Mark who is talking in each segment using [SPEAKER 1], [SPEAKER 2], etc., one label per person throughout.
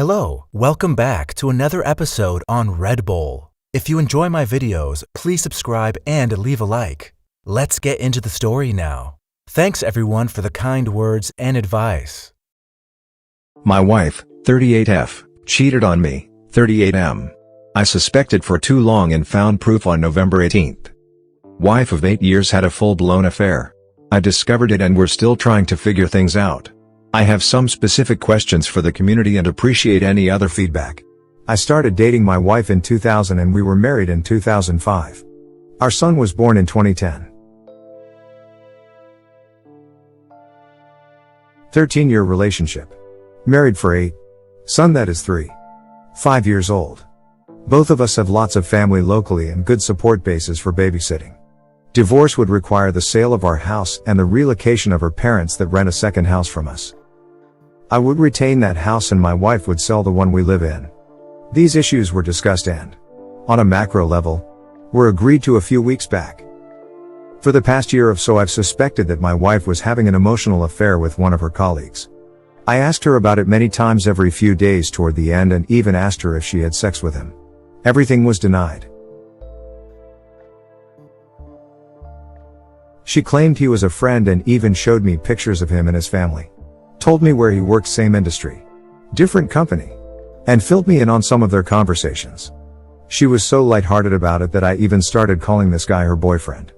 [SPEAKER 1] Hello, welcome back to another episode on Red Bull. If you enjoy my videos, please subscribe and leave a like. Let's get into the story now. Thanks everyone for the kind words and advice.
[SPEAKER 2] My wife, 38F, cheated on me, 38M. I suspected for too long and found proof on November 18th. Wife of 8 years had a full-blown affair. I discovered it and we're still trying to figure things out. I have some specific questions for the community and appreciate any other feedback.
[SPEAKER 3] I started dating my wife in 2000 and we were married in 2005. Our son was born in 2010. 13-year relationship. Married for 8. Son that is 3. 5 years old. Both of us have lots of family locally and good support bases for babysitting. Divorce would require the sale of our house and the relocation of her parents that rent a second house from us. I would retain that house and my wife would sell the one we live in. These issues were discussed and, on a macro level, were agreed to a few weeks back. For the past year or so I've suspected that my wife was having an emotional affair with one of her colleagues. I asked her about it many times every few days toward the end and even asked her if she had sex with him. Everything was denied. She claimed he was a friend and even showed me pictures of him and his family. Told me where he worked, same industry, different company, and filled me in on some of their conversations. She was so lighthearted about it that I even started calling this guy her boyfriend.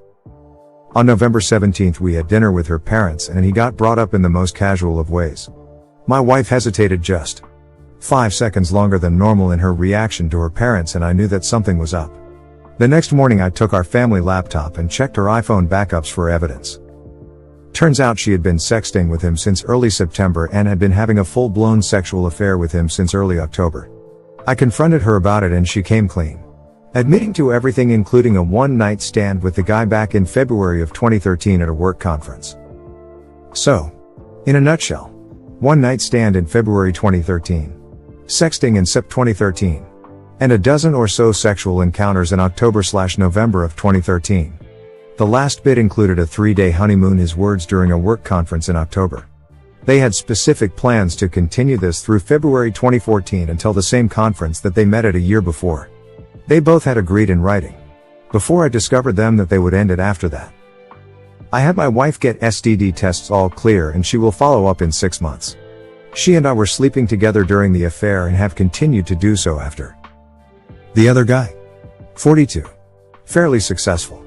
[SPEAKER 3] On November 17th we had dinner with her parents and he got brought up in the most casual of ways. My wife hesitated just 5 seconds longer than normal in her reaction to her parents and I knew that something was up. The next morning I took our family laptop and checked her iPhone backups for evidence. Turns out she had been sexting with him since early September and had been having a full-blown sexual affair with him since early October. I confronted her about it and she came clean, admitting to everything including a one-night stand with the guy back in February of 2013 at a work conference. So, in a nutshell, one-night stand in February 2013, sexting in Sep 2013, and a dozen or so sexual encounters in October/November of 2013. The last bit included a 3-day honeymoon, his words, during a work conference in October. They had specific plans to continue this through February 2014 until the same conference that they met at a year before. They both had agreed in writing, before I discovered them, that they would end it after that. I had my wife get STD tests all clear and she will follow up in 6 months. She and I were sleeping together during the affair and have continued to do so after. The other guy, 42, fairly successful,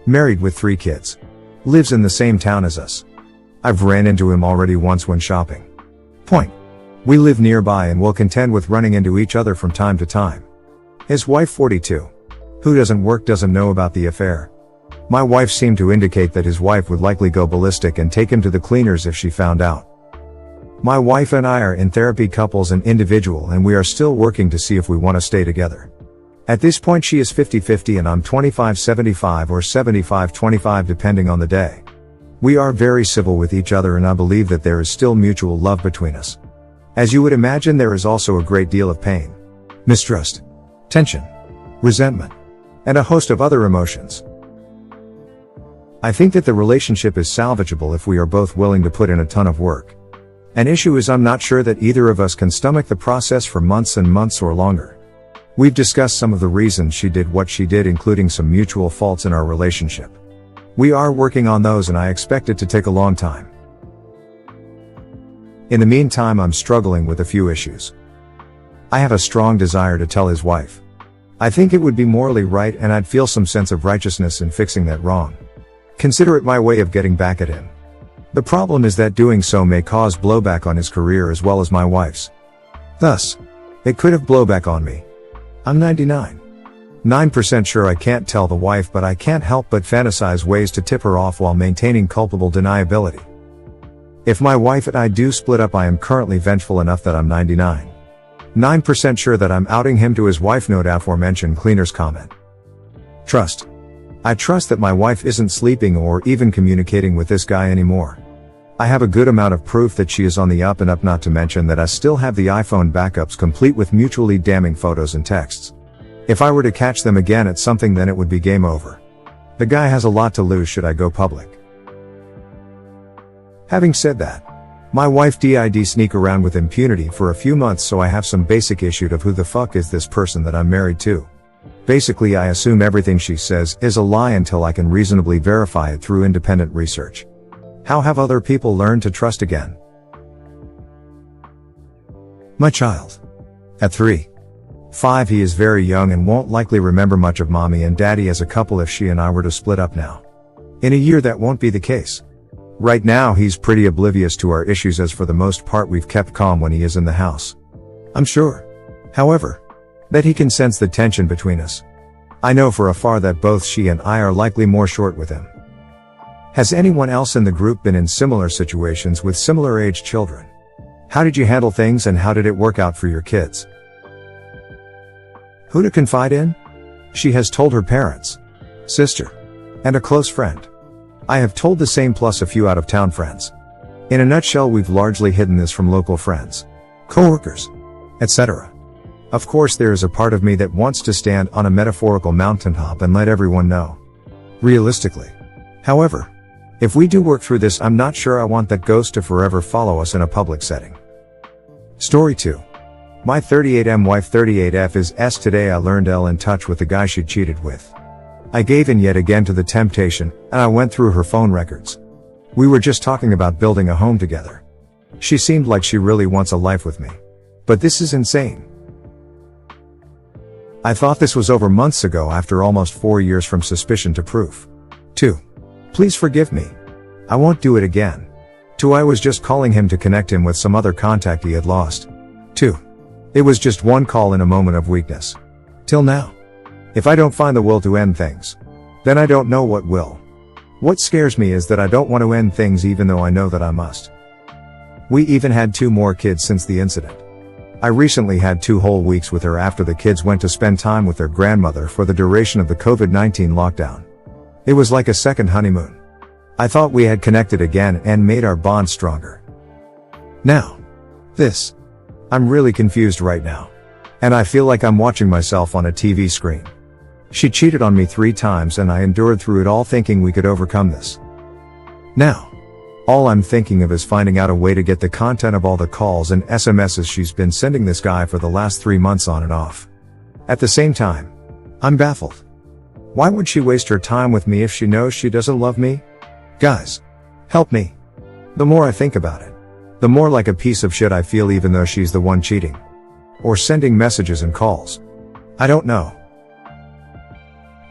[SPEAKER 3] married with 3 kids, lives in the same town as us. I've ran into him already once when shopping. Point. We live nearby and will contend with running into each other from time to time. His wife, 42, who doesn't work, doesn't know about the affair. My wife seemed to indicate that his wife would likely go ballistic and take him to the cleaners if she found out. My wife and I are in therapy, couples and individual, and we are still working to see if we want to stay together. At this point she is 50-50 and I'm 25-75 or 75-25 depending on the day. We are very civil with each other and I believe that there is still mutual love between us. As you would imagine, there is also a great deal of pain, mistrust, tension, resentment, and a host of other emotions. I think that the relationship is salvageable if we are both willing to put in a ton of work. An issue is I'm not sure that either of us can stomach the process for months and months or longer. We've discussed some of the reasons she did what she did, including some mutual faults in our relationship. We are working on those and I expect it to take a long time. In the meantime, I'm struggling with a few issues. I have a strong desire to tell his wife. I think it would be morally right and I'd feel some sense of righteousness in fixing that wrong. Consider it my way of getting back at him. The problem is that doing so may cause blowback on his career as well as my wife's. Thus, it could have blowback on me. I'm 99% sure I can't tell the wife, but I can't help but fantasize ways to tip her off while maintaining culpable deniability. If my wife and I do split up, I am currently vengeful enough that I'm 99% sure that I'm outing him to his wife. Note aforementioned cleaner's comment. Trust. I trust that my wife isn't sleeping or even communicating with this guy anymore. I have a good amount of proof that she is on the up and up, not to mention that I still have the iPhone backups complete with mutually damning photos and texts. If I were to catch them again at something, then it would be game over. The guy has a lot to lose should I go public. Having said that, My wife did sneak around with impunity for a few months, so I have some basic issue of who the fuck is this person that I'm married to. Basically, I assume everything she says is a lie until I can reasonably verify it through independent research. How have other people learned to trust again? My child. At 3.5, he is very young and won't likely remember much of mommy and daddy as a couple if she and I were to split up now. In a year that won't be the case. Right now he's pretty oblivious to our issues, as for the most part we've kept calm when he is in the house. I'm sure, however, that he can sense the tension between us. I know for a fact that both she and I are likely more short with him. Has anyone else in the group been in similar situations with similar aged children? How did you handle things and how did it work out for your kids? Who to confide in? She has told her parents, sister, and a close friend. I have told the same plus a few out-of-town friends. In a nutshell, we've largely hidden this from local friends, coworkers, etc. Of course, there is a part of me that wants to stand on a metaphorical mountaintop and let everyone know. Realistically, however, if we do work through this, I'm not sure I want that ghost to forever follow us in a public setting. Story 2. My 38M wife 38F is S. Today I learned Elle in touch with the guy she cheated with. I gave in yet again to the temptation, and I went through her phone records. We were just talking about building a home together. She seemed like she really wants a life with me. But this is insane. I thought this was over months ago, after almost 4 years from suspicion to proof. 2. Please forgive me. I won't do it again. 2. I was just calling him to connect him with some other contact he had lost. 2. It was just one call in a moment of weakness. Till now. If I don't find the will to end things, then I don't know what will. What scares me is that I don't want to end things even though I know that I must. We even had 2 more kids since the incident. I recently had 2 whole weeks with her after the kids went to spend time with their grandmother for the duration of the COVID-19 lockdown. It was like a second honeymoon. I thought we had connected again and made our bond stronger. Now, this. I'm really confused right now. And I feel like I'm watching myself on a TV screen. She cheated on me 3 times and I endured through it all thinking we could overcome this. Now, all I'm thinking of is finding out a way to get the content of all the calls and SMSs she's been sending this guy for the last 3 months on and off. At the same time, I'm baffled. Why would she waste her time with me if she knows she doesn't love me? Guys, help me. The more I think about it, the more like a piece of shit I feel, even though she's the one cheating. Or sending messages and calls. I don't know.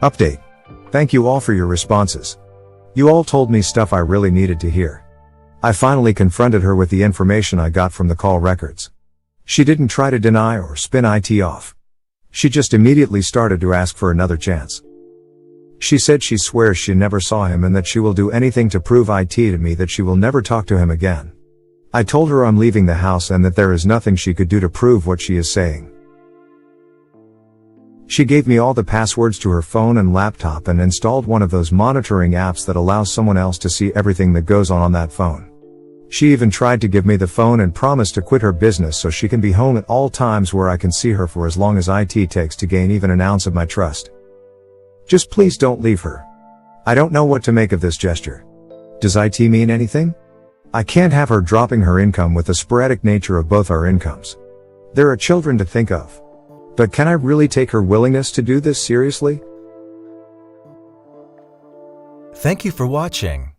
[SPEAKER 3] Update. Thank you all for your responses. You all told me stuff I really needed to hear. I finally confronted her with the information I got from the call records. She didn't try to deny or spin it off. She just immediately started to ask for another chance. She said she swears she never saw him and that she will do anything to prove it to me that she will never talk to him again. I told her I'm leaving the house and that there is nothing she could do to prove what she is saying. She gave me all the passwords to her phone and laptop and installed one of those monitoring apps that allows someone else to see everything that goes on that phone. She even tried to give me the phone and promised to quit her business so she can be home at all times where I can see her for as long as it takes to gain even an ounce of my trust. Just please don't leave her. I don't know what to make of this gesture. Does it mean anything? I can't have her dropping her income with the sporadic nature of both our incomes. There are children to think of. But can I really take her willingness to do this seriously?
[SPEAKER 1] Thank you for watching.